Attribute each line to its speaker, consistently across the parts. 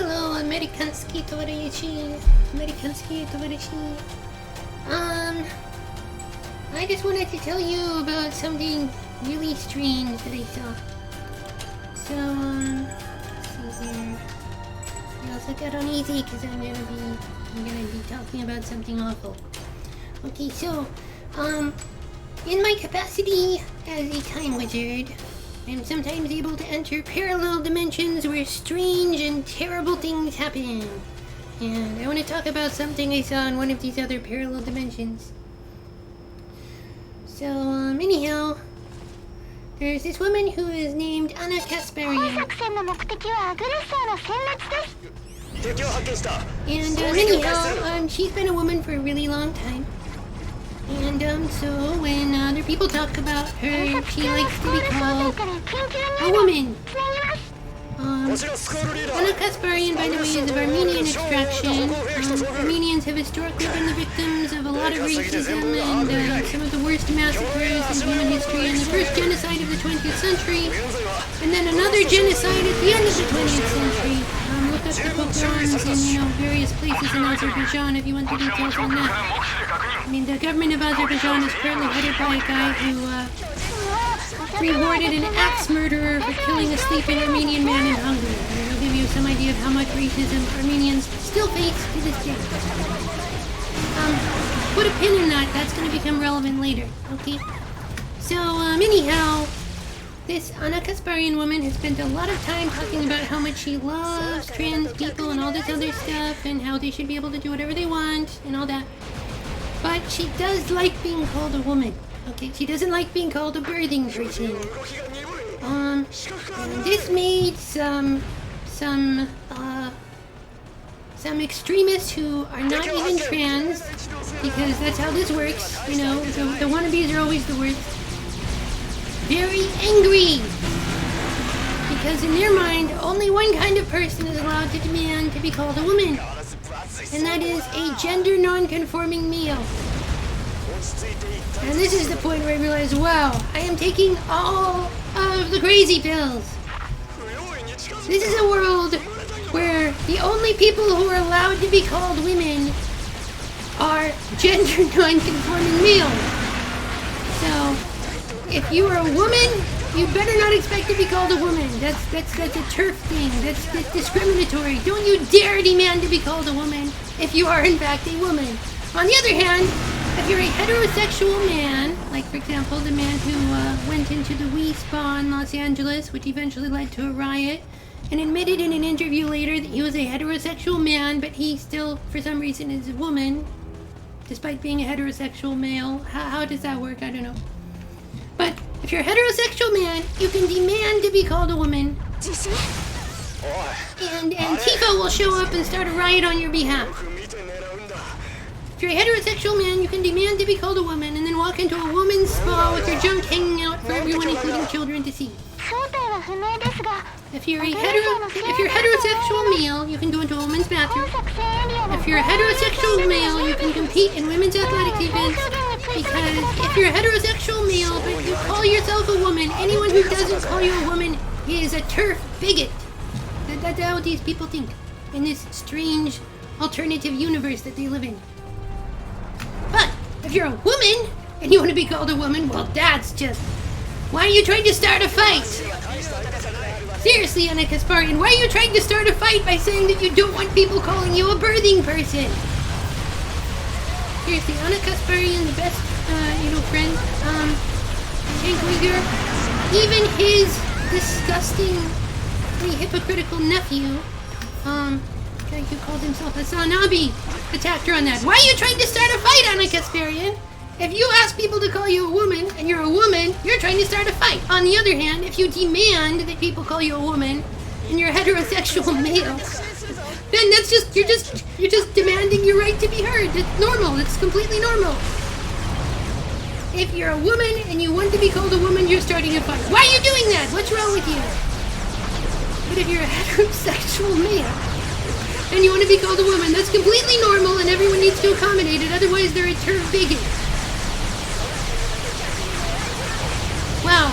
Speaker 1: hello, Amerikanski tovareshi. Amerikanski tovareshi. I just wanted to tell you about something really strange that I saw. So, let's see here. Yeah, I'll take that on easy because I'm gonna be talking about something awful. Okay, so, in my capacity as a time wizard, I'm sometimes able to enter parallel dimensions where strange and terrible things happen. And I want to talk about something I saw in one of these other parallel dimensions. So, anyhow, there's this woman who is named Anna Kasparian. And, anyhow, she's been a woman for a really long time. And, so when other people talk about her, she likes to be called a woman. Anna Kasparian, by the way, is of Armenian extraction. Armenians have historically been the victims of a lot of racism and some of the worst massacres in human history, and the first genocide of the 20th century, and then another genocide at the end of the 20th century. Look up the pogroms in, various places in Azerbaijan if you want the details on that. I mean, the government of Azerbaijan is currently headed by a guy who, rewarded an axe murderer for killing a sleeping Armenian man in Hungary. And it'll give you some idea of how much racism Armenians still face to this day. Put a pin in that. That's going to become relevant later. Okay? So, anyhow, this Anna Kasparian woman has spent a lot of time talking about how much she loves trans people and all this other stuff and how they should be able to do whatever they want and all that. But she does like being called a woman. Okay, she doesn't like being called a birthing person. And this made some extremists who are not even trans, because that's how this works, the wannabes are always the worst, very angry. Because in their mind, only one kind of person is allowed to demand to be called a woman, and that is a gender non-conforming male. And this is the point where I realize, wow, I am taking all of the crazy pills. This is a world where the only people who are allowed to be called women are gender non-conforming males. So, if you are a woman, you better not expect to be called a woman. That's a TERF thing. That's discriminatory. Don't you dare demand to be called a woman if you are in fact a woman. On the other hand, if you're a heterosexual man, like for example the man who went into the Wii Spa in Los Angeles, which eventually led to a riot, and admitted in an interview later that he was a heterosexual man, but he still, for some reason, is a woman, despite being a heterosexual male. How does that work? I don't know. But if you're a heterosexual man, you can demand to be called a woman, and Antifa will show up and start a riot on your behalf. If you're a heterosexual man, you can demand to be called a woman and then walk into a woman's spa with your junk hanging out for everyone, including children, to see. If you're a heterosexual male, you can go into a woman's bathroom. If you're a heterosexual male, you can compete in women's athletic events, because if you're a heterosexual male but you call yourself a woman, anyone who doesn't call you a woman is a TERF bigot. That's how these people think in this strange alternative universe that they live in. But if you're a woman and you want to be called a woman, well, that's just... Why are you trying to start a fight? Seriously, Anna Kasparian, why are you trying to start a fight by saying that you don't want people calling you a birthing person? Seriously, Anna Kasparian, the best, friend, Hank Uyghur, even his disgustingly hypocritical nephew, guy who called himself Hassan Abi, attacked her on that. Why are you trying to start a fight, Anna Kasparian? If you ask people to call you a woman, and you're a woman, you're trying to start a fight. On the other hand, if you demand that people call you a woman, and you're a heterosexual male, then you're just demanding your right to be heard. It's normal. It's completely normal. If you're a woman and you want to be called a woman, you're starting a fight. Why are you doing that? What's wrong with you? But if you're a heterosexual male and you want to be called a woman, that's completely normal and everyone needs to accommodate it. Otherwise, they're a TERF bigot. Wow.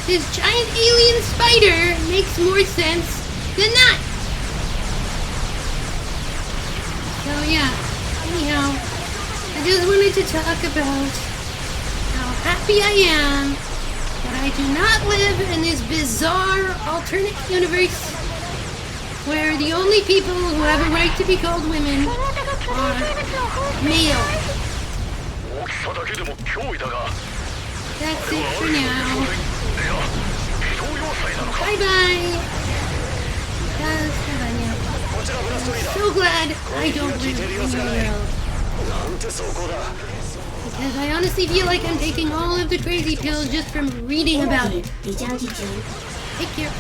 Speaker 1: This giant alien spider makes more sense than that. yeah. Anyhow, I just wanted to talk about how happy I am that I do not live in this bizarre alternate universe where the only people who have a right to be called women are male. That's it for now. Bye-bye. Bye-bye now. I'm so glad I don't live in your world. Because I honestly feel like I'm taking all of the crazy pills just from reading about it. Take care.